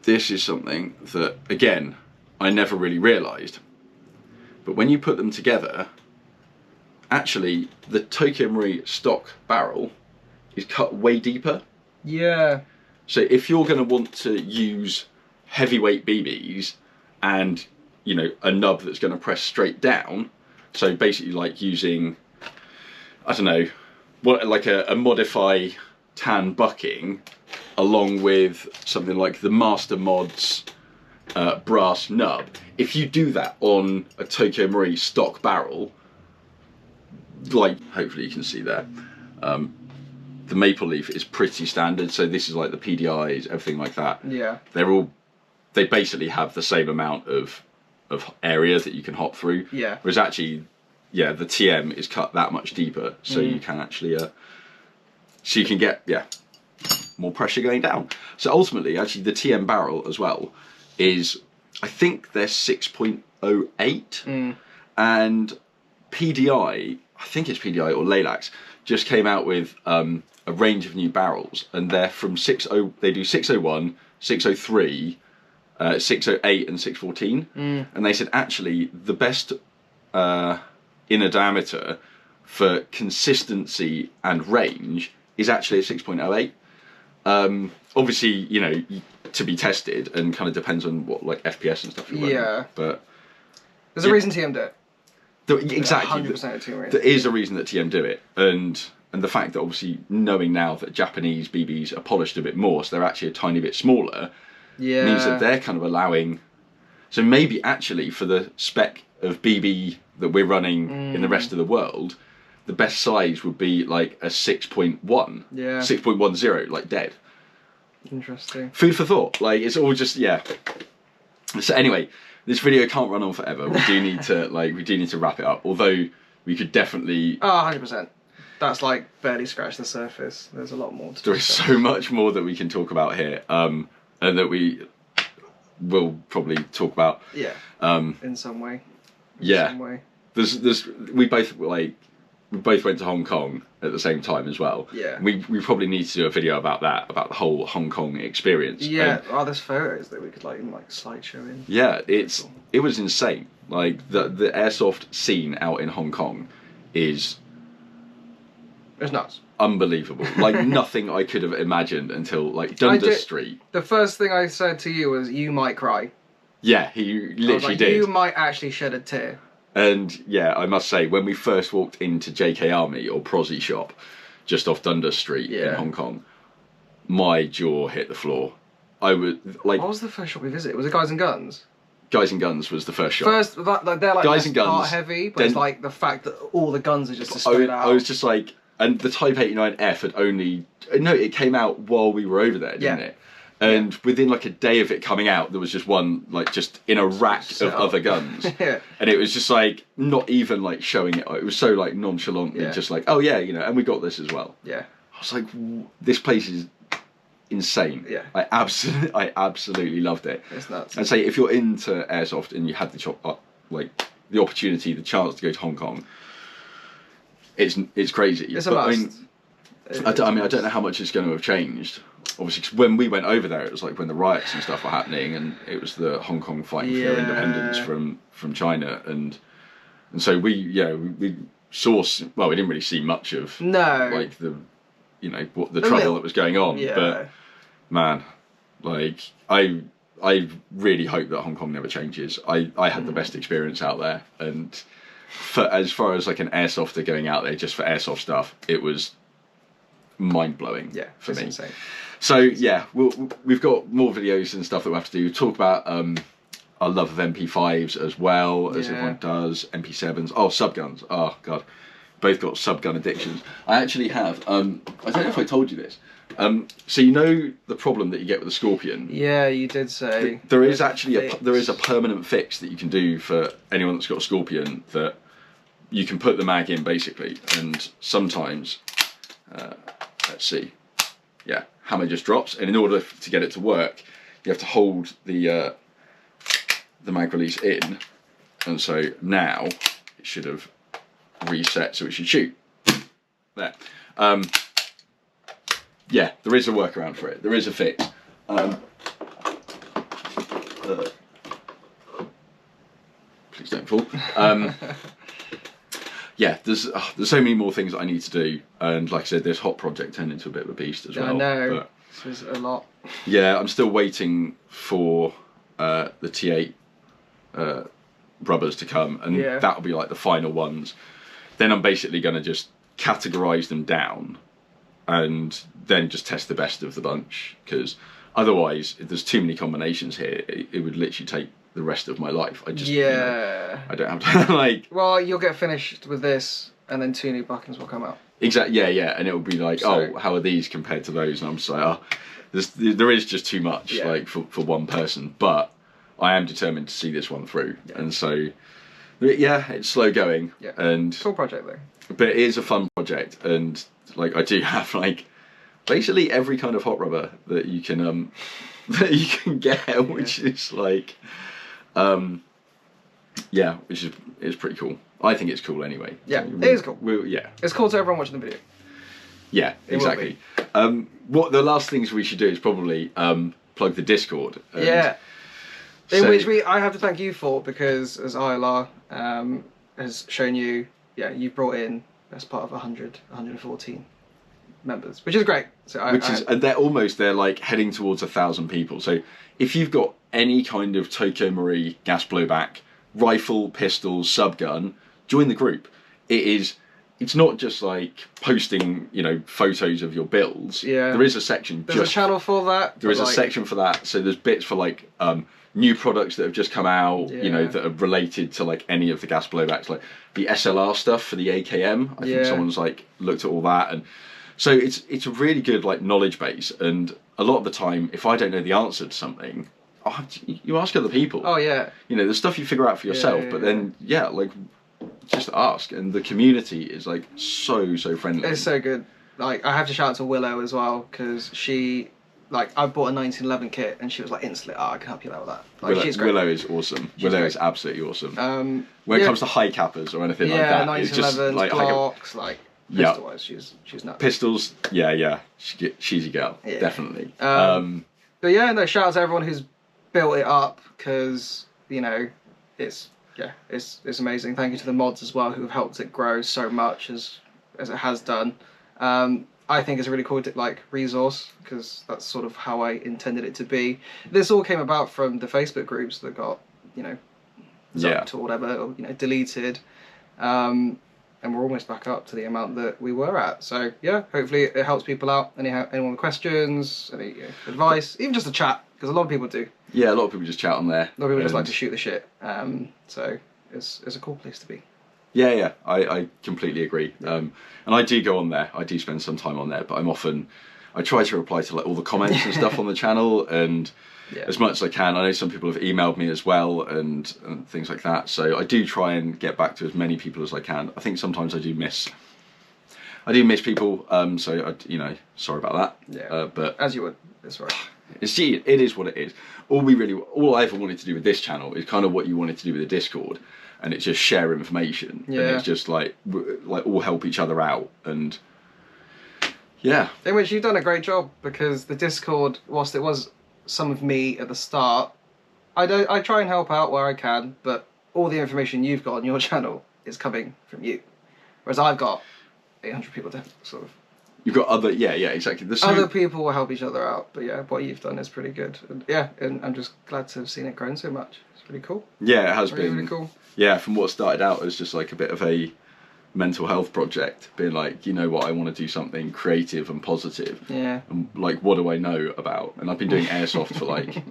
this is something that, again, I never really realised. But when you put them together, actually the tokyomarui stock barrel is cut way deeper. Yeah. So if you're going to want to use heavyweight BBs and, you know, a nub that's going to press straight down, so basically like using, I don't know, what, like a modify tan bucking along with something like the Master Mods brass nub, if you do that on a tokyomarui stock barrel, like hopefully you can see there, the maple leaf is pretty standard, so this is like the PDIs, everything like that. Yeah. They basically have the same amount of area that you can hop through. Yeah. Whereas actually, yeah, the TM is cut that much deeper, so you can actually, so you can get, yeah, more pressure going down. So ultimately, actually, the TM barrel as well is, I think they're 6.08, and PDI, I think it's PDI or Laylax, just came out with a range of new barrels, and they're from they do 601, 603, 608 and 614, and they said actually the best inner diameter for consistency and range is actually a 6.08. Obviously, you know, to be tested, and kind of depends on what like FPS and stuff you're running. Yeah. But there's a reason TM do it. Exactly. 100% there is a reason that TM do it, and the fact that obviously knowing now that Japanese BBs are polished a bit more, so they're actually a tiny bit smaller, means that they're kind of allowing. So maybe actually for the spec of BB that we're running in the rest of the world, the best size would be like a 6.1, 6.10, like dead. Interesting. Food for thought. Like it's all just So anyway, this video can't run on forever. We do need to wrap it up. Although we could definitely. Oh, 100%. That's like barely scratched the surface. There's a lot more to There is so much more that we can talk about here, and that we will probably talk about. Yeah. In some way. Some way. We both went to Hong Kong at the same time as well. Yeah. We probably need to do a video about that, about the whole Hong Kong experience. Yeah. There's photos that we could like slideshow in. Yeah, it was insane. Like the airsoft scene out in Hong Kong is. It's nuts. Unbelievable. Like nothing I could have imagined until like Dundas Street. The first thing I said to you was, you might cry. Yeah, he literally did. You might actually shed a tear. And yeah, I must say, when we first walked into JK Army or Prozzy shop, just off Dundas Street in Hong Kong, my jaw hit the floor. I was like. What was the first shop we visited? Was it Guys and Guns? Guys and Guns was the first shop. They're like Guys and Guns, part heavy, but it's like the fact that all the guns are just displayed out. I was just like, and the Type 89F had only it came out while we were over there, didn't it? And within like a day of it coming out, there was just one like just in a rack of other guns, and it was just like not even like showing it. It was so like nonchalantly, just like, oh yeah, you know, and we got this as well. Yeah, I was like, this place is insane. Yeah, I absolutely loved it. It's nuts. And say if you're into airsoft and you had the opportunity, the chance to go to Hong Kong, it's crazy. It's a must. I don't know how much it's going to have changed. Obviously, 'cause when we went over there, it was like when the riots and stuff were happening, and it was the Hong Kong fighting for their independence from China, and so we saw. Well, we didn't really see much of like the trouble that was going on. But man, like I really hope that Hong Kong never changes. I had the best experience out there, and as far as like an airsofter going out there just for airsoft stuff, it was mind-blowing for me. Insane. So yeah, we've got more videos and stuff that we have to do. Talk about our love of MP5s as well, as everyone does. MP7s. Oh, subguns. Oh god, both got subgun addictions. I actually have. I don't know if I told you this. So you know the problem that you get with the Scorpion. Yeah, you did say. There is actually a permanent fix that you can do for anyone that's got a Scorpion, that you can put the mag in basically, and sometimes. Let's see. Yeah, hammer just drops, and in order to get it to work, you have to hold the mag release in, and so now it should have reset, so it should shoot. There. Yeah, there is a workaround for it. There is a fix. please don't fall. Yeah, there's so many more things that I need to do, and like I said, this hot project turned into a bit of a beast as well. I know, but, this is a lot. Yeah, I'm still waiting for the T8 rubbers to come, and that'll be like the final ones. Then I'm basically going to just categorise them down, and then just test the best of the bunch, because otherwise, if there's too many combinations here, it would literally take the rest of my life. I just, I don't have to, like... Well, you'll get finished with this, and then 2 new buckets will come out. Exactly, yeah, and it'll be like, so, how are these compared to those? And I'm just like, there is just too much, like, for one person, but I am determined to see this one through, and so, yeah, it's slow going, and... Cool project, though. But it is a fun project, and, like, I do have, like, basically every kind of hot rubber that you can get, which is, like... yeah, which is pretty cool. I think it's cool anyway. Yeah, it is cool. Yeah, it's cool to everyone watching the video. Yeah, exactly. What the last things we should do is probably plug the Discord. Yeah, in which I have to thank you for, because as ILR has shown you, you've brought in best part of 114 members, which is great. So and they're like heading towards 1,000 people. So if you've got any kind of tokyomarui gas blowback, rifle, pistol, subgun, join the group. It's not just like posting, photos of your builds. Yeah. There is a section. There's a channel for that. There is a section for that. So there's bits for like new products that have just come out, that are related to like any of the gas blowbacks, like the SLR stuff for the AKM. I think someone's like looked at all that, and so it's a really good like knowledge base. And a lot of the time, if I don't know the answer to something, you ask other people. Oh yeah. The stuff you figure out for yourself, but then like just ask, and the community is like so friendly. It's so good. Like I have to shout out to Willow as well, because she, like, I bought a 1911 kit and she was like instantly, I can help you out with that. Like, she's great. Willow is awesome. Willow is absolutely awesome. When it comes to high cappers or anything like that, 1911s, it's just like blocks, like pistol wise, she's nuts. Pistols, she's a girl, definitely. But yeah, no, shout out to everyone who's built it up, because it's amazing. Thank you to the mods as well, who have helped it grow so much as it has done. I think it's a really cool resource, because that's sort of how I intended it to be. This all came about from the Facebook groups that got zucked or whatever, or deleted, and we're almost back up to the amount that we were at. So yeah, hopefully it helps people out. Anyone with questions, any advice, even just a chat, because a lot of people do. Yeah, a lot of people just chat on there. A lot of people just like to shoot the shit. So it's a cool place to be. Yeah, I completely agree. And I do go on there. I do spend some time on there, but I try to reply to like all the comments and stuff on the channel, and as much as I can. I know some people have emailed me as well and things like that. So I do try and get back to as many people as I can. I think sometimes I do miss people. So sorry about that. Yeah. But as you would, that's right. It is what it is. All I ever wanted to do with this channel is kind of what you wanted to do with the Discord, and it's just share information. Yeah. And it's just like all help each other out, and yeah. In which you've done a great job, because the Discord, whilst it was some of me at the start, I try and help out where I can, but all the information you've got on your channel is coming from you, whereas I've got 800 people to sort of. You've got other, exactly. Other people will help each other out, but yeah, what you've done is pretty good. And I'm just glad to have seen it grown so much. It's pretty cool. Yeah, it has been. Really cool. Yeah, from what started out as just like a bit of a mental health project, being like, I want to do something creative and positive. Yeah. And like, what do I know about? And I've been doing Airsoft for like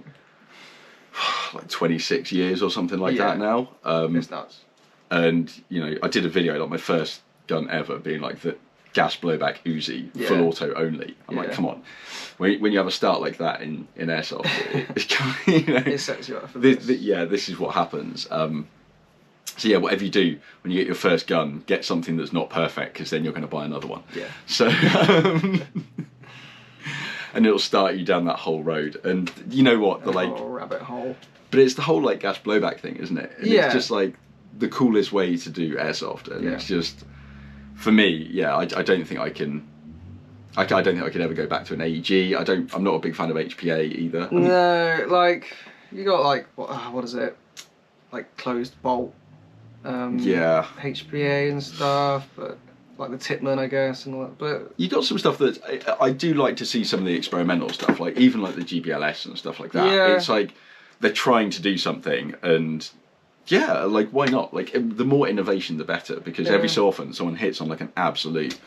26 years or something like that now. It's nuts. And, I did a video, like my first gun ever, being like the gas blowback Uzi, full auto only. I'm like, come on. When you have a start like that in Airsoft, it sets you up for this. This is what happens. So yeah, whatever you do when you get your first gun, get something that's not perfect, because then you're going to buy another one. Yeah. So, and it'll start you down that whole road. And you know what? Whole rabbit hole. But it's the whole like gas blowback thing, isn't it? And it's just like the coolest way to do Airsoft, and it's just. For me, I don't think I can. I don't think I could ever go back to an AEG. I'm not a big fan of HPA either. No, like you got like what is it? Like closed bolt Yeah. HPA and stuff, but like the Titman, I guess, and all that. But You got some stuff that I do like to see some of the experimental stuff, like even like the GBLS and stuff like that. Yeah. It's like they're trying to do something, and yeah, like why not? Like the more innovation, the better, because every so often someone hits on like an absolute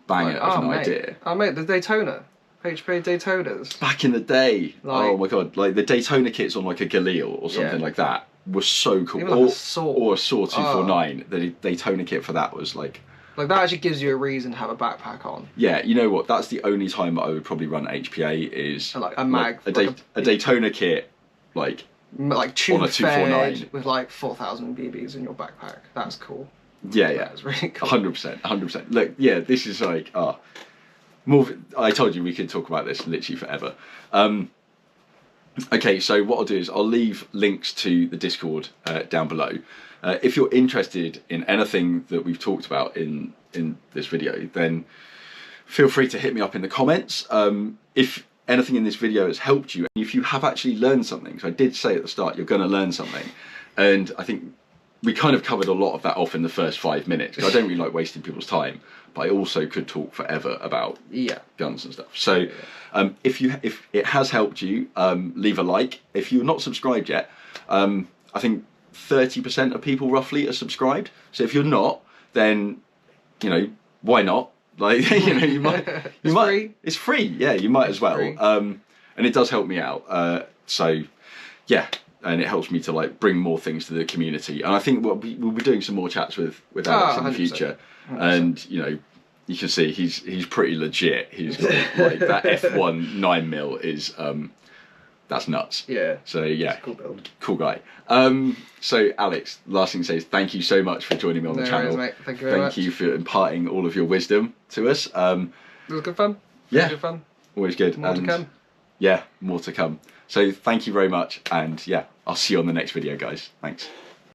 banger of an idea. Oh mate, the Daytona, HPA Daytonas. Back in the day, Like, oh my god, like the Daytona kits on like a Galil or something like that was so cool. Even like a Saw. Or a Saw 249. The Daytona kit for that was like that actually gives you a reason to have a backpack on. Yeah, you know what? That's the only time I would probably run HPA is And like a mag, a Daytona kit, like tube on a 249 fed with like 4,000 BBs in your backpack. That's cool. Yeah, That's really cool. 100%. Look, yeah, this is like more. I told you we could talk about this literally forever. Okay, so what I'll do is I'll leave links to the Discord down below. If you're interested in anything that we've talked about in this video, then feel free to hit me up in the comments. If anything in this video has helped you, and if you have actually learned something, because I did say at the start you're going to learn something, and I think we kind of covered a lot of that off in the first 5 minutes, because I don't really like wasting people's time, but I also could talk forever about guns and stuff. So if it has helped you, leave a like. If you're not subscribed yet, I think 30% of people roughly are subscribed. So if you're not, then why not? Like you might. Free. It's free. Yeah, you might as well. Free. And it does help me out. So yeah, and it helps me to like bring more things to the community. And I think we'll be doing some more chats with Alex in the future. 100%. And you can see he's pretty legit. He's got like that F1 9mm is that's nuts. Yeah. So yeah, cool build. Cool guy. So Alex, last thing to say is thank you so much for joining me on the channel. Mate. Thank you very much. Thank you for imparting all of your wisdom to us. It was good fun. Yeah. Good fun. Always good. More to come. Yeah, more to come. So thank you very much, and yeah, I'll see you on the next video, guys. Thanks.